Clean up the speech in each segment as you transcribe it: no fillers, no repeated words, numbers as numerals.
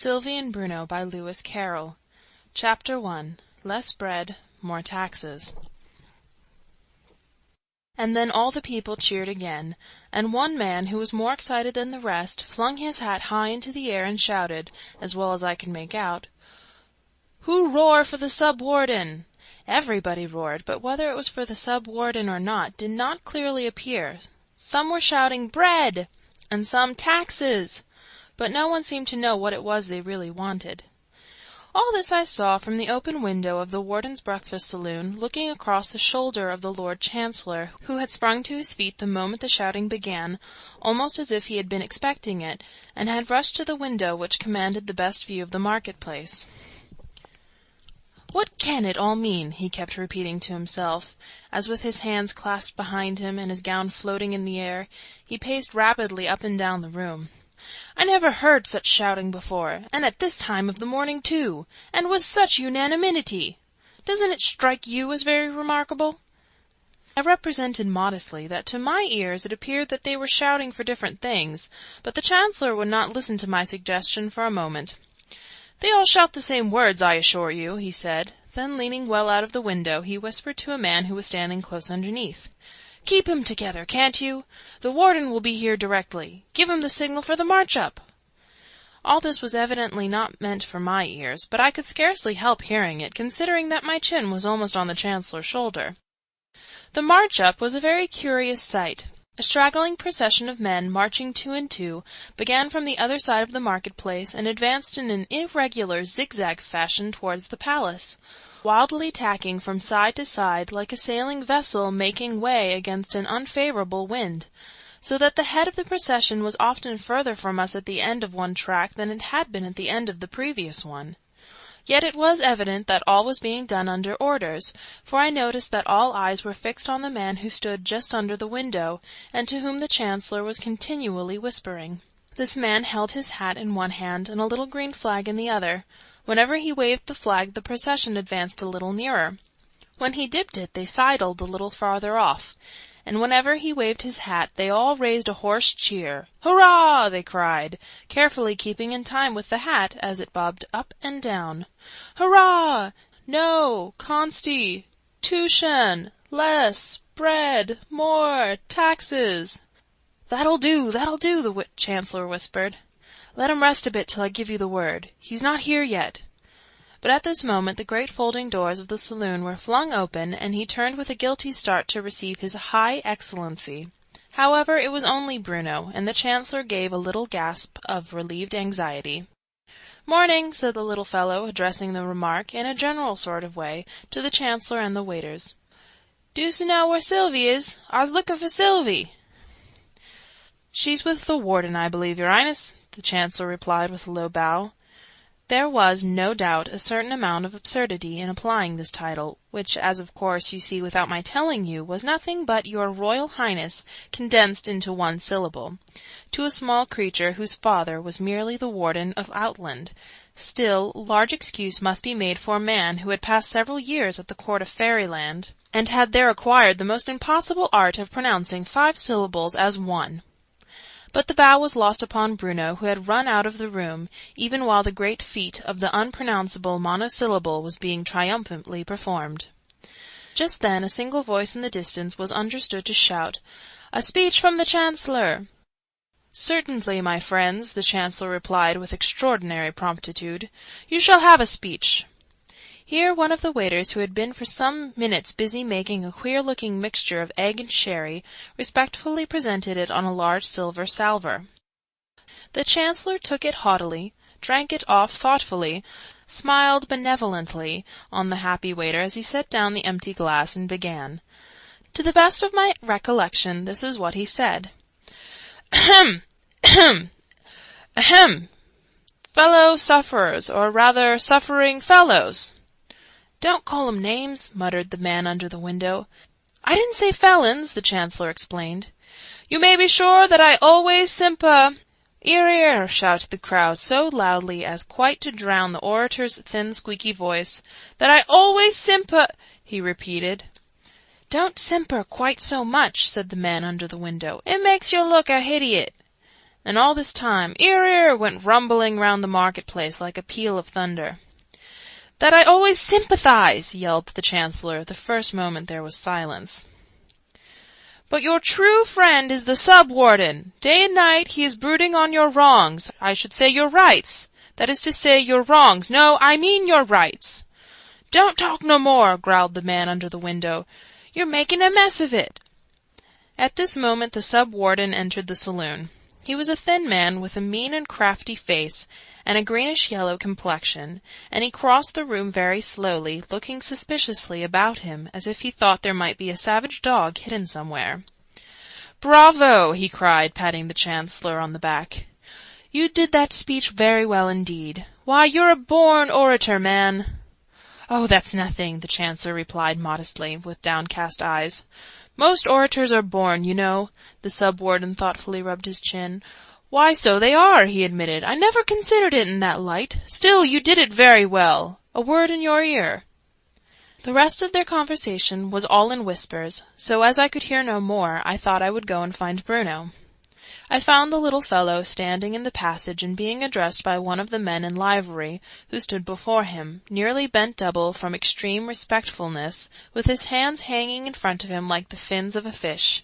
Sylvie and Bruno by Lewis Carroll. Chapter 1. Less Bread, More Taxes. And then all the people cheered again, and one man, who was more excited than the rest, flung his hat high into the air and shouted, as well as I could make out, "Who roar for the Sub-Warden?" Everybody roared, but whether it was for the Sub-Warden or not did not clearly appear. Some were shouting "Bread!" and some "Taxes!" but no one seemed to know what it was they really wanted. All this I saw from the open window of the warden's breakfast saloon, looking across the shoulder of the Lord Chancellor, who had sprung to his feet the moment the shouting began, almost as if he had been expecting it, and had rushed to the window which commanded the best view of the market-place. "What can it all mean?" he kept repeating to himself, as with his hands clasped behind him and his gown floating in the air, he paced rapidly up and down the room. "I never heard such shouting before, and at this time of the morning too, and with such unanimity. Doesn't it strike you as very remarkable?" I represented modestly that to my ears it appeared that they were shouting for different things, but the Chancellor would not listen to my suggestion for a moment. "They all shout the same words, I assure you," he said. Then, leaning well out of the window, he whispered to a man who was standing close underneath. "Keep 'em together, can't you? The warden will be here directly. Give him the signal for the march-up." All this was evidently not meant for my ears, but I could scarcely help hearing it, considering that my chin was almost on the Chancellor's shoulder. The march-up was a very curious sight. A straggling procession of men, marching two and two, began from the other side of the market-place, and advanced in an irregular zigzag fashion towards the palace, wildly tacking from side to side like a sailing vessel making way against an unfavourable wind, so that the head of the procession was often further from us at the end of one track than it had been at the end of the previous one. Yet it was evident that all was being done under orders, for I noticed that all eyes were fixed on the man who stood just under the window, and to whom the Chancellor was continually whispering. This man held his hat in one hand and a little green flag in the other. Whenever he waved the flag, the procession advanced a little nearer. When he dipped it, they sidled a little farther off, and whenever he waved his hat, they all raised a hoarse cheer. "Hurrah!" they cried, carefully keeping in time with the hat as it bobbed up and down. "Hurrah! No! Constitution! Less! Bread! More! Taxes!" That'll do, the Chancellor whispered. "Let him rest a bit till I give you the word. He's not here yet." But at this moment the great folding doors of the saloon were flung open, and he turned with a guilty start to receive his High Excellency. However, it was only Bruno, and the Chancellor gave a little gasp of relieved anxiety. "Morning," said the little fellow, addressing the remark, in a general sort of way, to the Chancellor and the waiters. "Doos you know where Sylvie is? I was looking for Sylvie." "She's with the warden, I believe, your Highness," the Chancellor replied with a low bow. There was, no doubt, a certain amount of absurdity in applying this title, which, as of course you see without my telling you, was nothing but Your Royal Highness condensed into one syllable, to a small creature whose father was merely the warden of Outland. Still, large excuse must be made for a man who had passed several years at the court of Fairyland, and had there acquired the most impossible art of pronouncing 5 syllables as one. But the bow was lost upon Bruno, who had run out of the room, even while the great feat of the unpronounceable monosyllable was being triumphantly performed. Just then a single voice in the distance was understood to shout, "A speech from the Chancellor!" "Certainly, my friends," the Chancellor replied with extraordinary promptitude. "You shall have a speech." Here one of the waiters, who had been for some minutes busy making a queer-looking mixture of egg and sherry, respectfully presented it on a large silver salver. The Chancellor took it haughtily, drank it off thoughtfully, smiled benevolently on the happy waiter as he set down the empty glass, and began. To the best of my recollection, this is what he said. "Ahem! Ahem! Ahem! Fellow sufferers, or rather suffering fellows." "Don't call 'em names," muttered the man under the window. "I didn't say felons," the Chancellor explained. "You may be sure that I always "Ear, ear!" shouted the crowd so loudly as quite to drown the orator's thin, squeaky voice. "That I always he repeated. "Don't simper quite so much," said the man under the window. "It makes you look a hidiot." And all this time, "Ear, ear," went rumbling round the market-place like a peal of thunder. "That I always sympathize," yelled the Chancellor, the first moment there was silence. "But your true friend is the Sub-Warden. Day and night he is brooding on your wrongs, I should say your rights. That is to say, your wrongs. No, I mean your rights." "Don't talk no more," growled the man under the window. "You're making a mess of it." At this moment the Sub-Warden entered the saloon. He was a thin man with a mean and crafty face and a greenish-yellow complexion, and he crossed the room very slowly, looking suspiciously about him as if he thought there might be a savage dog hidden somewhere. "Bravo!" he cried, patting the Chancellor on the back. "You did that speech very well indeed. Why, you're a born orator, man." "Oh, that's nothing," the Chancellor replied modestly, with downcast eyes. "Most orators are born, you know." The Sub-Warden thoughtfully rubbed his chin. "Why, so they are," he admitted. "I never considered it in that light. Still, you did it very well. A word in your ear." The rest of their conversation was all in whispers, so as I could hear no more, I thought I would go and find Bruno. I found the little fellow standing in the passage and being addressed by one of the men in livery, who stood before him, nearly bent double from extreme respectfulness, with his hands hanging in front of him like the fins of a fish.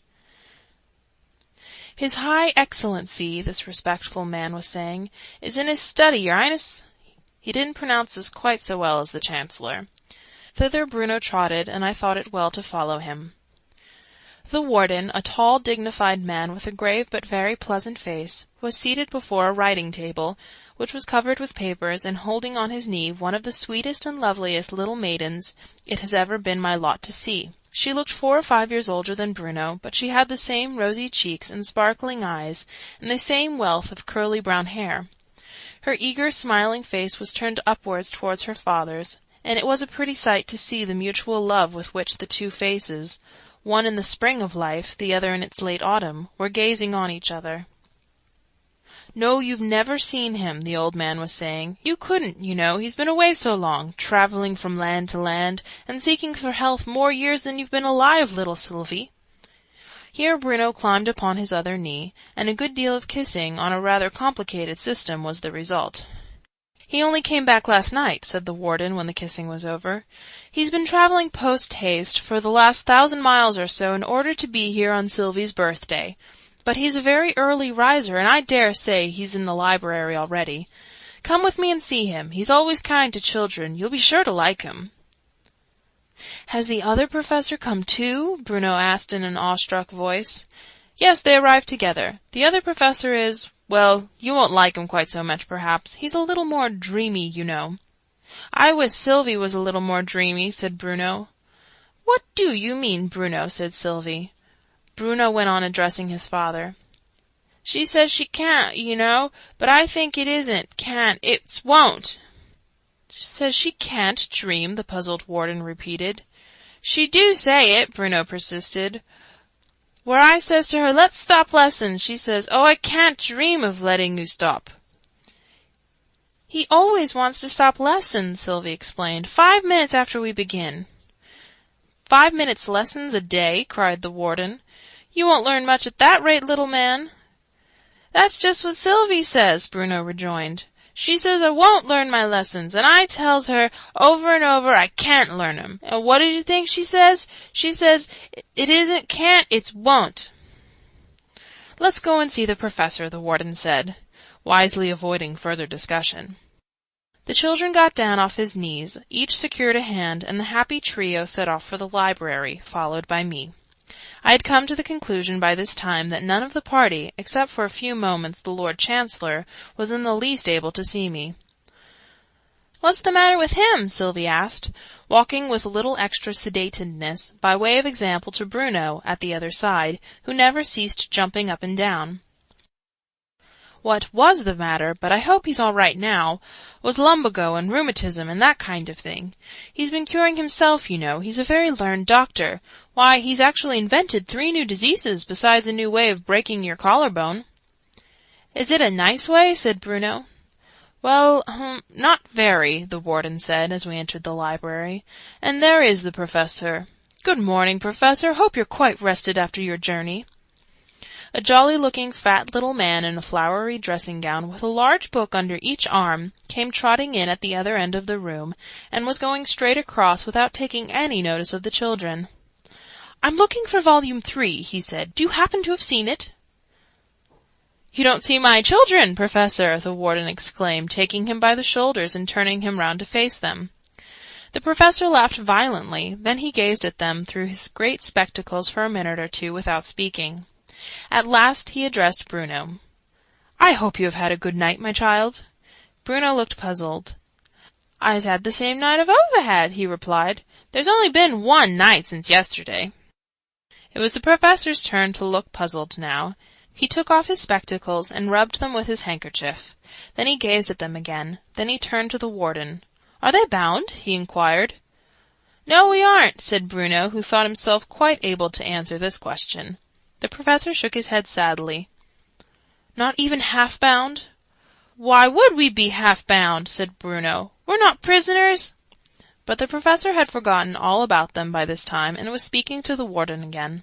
"His High Excellency," this respectful man was saying, "is in his study, your Highness." He didn't pronounce this quite so well as the Chancellor. Thither Bruno trotted, and I thought it well to follow him. The warden, a tall, dignified man with a grave but very pleasant face, was seated before a writing-table, which was covered with papers, and holding on his knee one of the sweetest and loveliest little maidens it has ever been my lot to see. She looked 4 or 5 years older than Bruno, but she had the same rosy cheeks and sparkling eyes, and the same wealth of curly brown hair. Her eager, smiling face was turned upwards towards her father's, and it was a pretty sight to see the mutual love with which the two faces, one in the spring of life, the other in its late autumn, were gazing on each other. "No, you've never seen him," the old man was saying. "You couldn't, you know, he's been away so long, travelling from land to land, and seeking for health more years than you've been alive, little Sylvie." Here Bruno climbed upon his other knee, and a good deal of kissing on a rather complicated system was the result. "He only came back last night," said the warden when the kissing was over. "He's been travelling post-haste for the last 1,000 miles or so in order to be here on Sylvie's birthday. But he's a very early riser, and I dare say he's in the library already. Come with me and see him. He's always kind to children. You'll be sure to like him." "Has the other professor come too?" Bruno asked in an awestruck voice. "Yes, they arrived together. The other professor is... well, you won't like him quite so much, perhaps. He's a little more dreamy, you know." "I wish Sylvie was a little more dreamy," said Bruno. "What do you mean, Bruno?" said Sylvie. Bruno went on addressing his father. "She says she can't, you know, but I think it isn't can't, it's won't." "She says she can't dream," the puzzled warden repeated. "She do say it," Bruno persisted. "Where I says to her, 'Let's stop lessons,' she says, 'Oh, I can't dream of letting you stop.'" "He always wants to stop lessons," Sylvie explained, 5 minutes after we begin." 5 minutes lessons a day?" cried the warden. "You won't learn much at that rate, little man." "That's just what Sylvie says," Bruno rejoined. "She says I won't learn my lessons, and I tells her over and over I can't learn 'em. And what did you think she says? She says it isn't can't, it's won't." "Let's go and see the professor," the warden said, wisely avoiding further discussion. The children got down off his knees, each secured a hand, and the happy trio set off for the library, followed by me. I had come to the conclusion by this time that none of the party, except for a few moments the Lord Chancellor, was in the least able to see me. "What's the matter with him?" Sylvie asked, walking with a little extra sedatedness, by way of example to Bruno, at the other side, who never ceased jumping up and down. What was the matter, but I hope he's all right now, was lumbago and rheumatism and that kind of thing. He's been curing himself, you know. He's a very learned doctor. Why, he's actually invented 3 new diseases besides a new way of breaking your collarbone." "Is it a nice way?" said Bruno. "Well, not very," the warden said as we entered the library. "And there is the professor. Good morning, Professor. Hope you're quite rested after your journey." A jolly-looking fat little man in a flowery dressing-gown, with a large book under each arm, came trotting in at the other end of the room, and was going straight across without taking any notice of the children. "I'm looking for volume 3, he said. "Do you happen to have seen it?" "You don't see my children, Professor!" the warden exclaimed, taking him by the shoulders and turning him round to face them. The professor laughed violently, then he gazed at them through his great spectacles for a minute or two without speaking. At last he addressed Bruno. "I hope you have had a good night, my child." Bruno looked puzzled. "I's had the same night I've ever had," he replied. "There's only been one night since yesterday." It was the professor's turn to look puzzled now. He took off his spectacles and rubbed them with his handkerchief. Then he gazed at them again. Then he turned to the warden. "Are they bound?" he inquired. "No, we aren't," said Bruno, who thought himself quite able to answer this question. The professor shook his head sadly. "Not even half-bound?" "Why would we be half-bound?" said Bruno. "We're not prisoners." But the professor had forgotten all about them by this time, and was speaking to the warden again.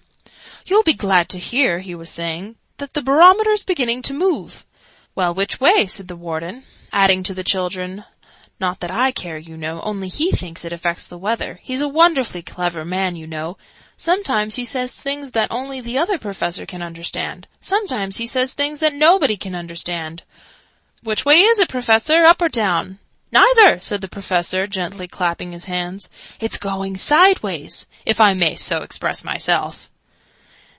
"You'll be glad to hear," he was saying, "that the barometer's beginning to move." "Well, which way?" said the warden, adding to the children, "Not that I care, you know, only he thinks it affects the weather. He's a wonderfully clever man, you know. Sometimes he says things that only the other professor can understand. Sometimes he says things that nobody can understand." "Which way is it, Professor, up or down?" "Neither," said the professor, gently clapping his hands. "It's going sideways, if I may so express myself."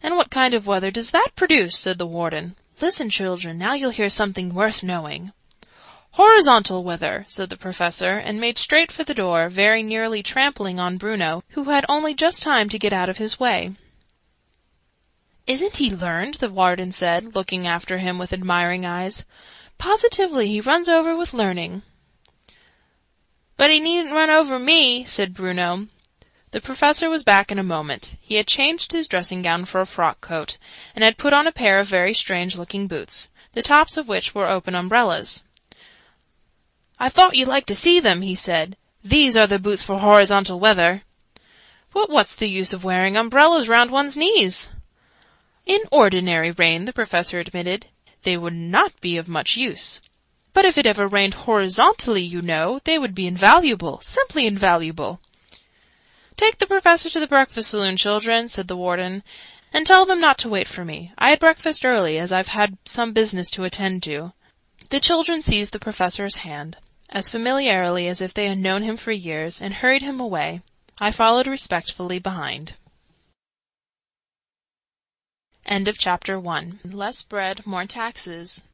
"And what kind of weather does that produce?" said the warden. "Listen, children, now you'll hear something worth knowing." "Horizontal weather," said the professor, and made straight for the door, very nearly trampling on Bruno, who had only just time to get out of his way. "Isn't he learned?" the warden said, looking after him with admiring eyes. "Positively he runs over with learning." "But he needn't run over me," said Bruno. The professor was back in a moment. He had changed his dressing-gown for a frock-coat, and had put on a pair of very strange-looking boots, the tops of which were open umbrellas. "I thought you'd like to see them," he said. "These are the boots for horizontal weather." "But what's the use of wearing umbrellas round one's knees?" "In ordinary rain," the professor admitted, "they would not be of much use. But if it ever rained horizontally, you know, they would be invaluable, simply invaluable." "Take the professor to the breakfast saloon, children," said the warden, "and tell them not to wait for me. I had breakfast early, as I've had some business to attend to." The children seized the professor's hand, as familiarly as if they had known him for years, and hurried him away. I followed respectfully behind. End of Chapter 1. Less bread, more taxes.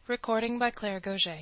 Recording by Claire Gauger.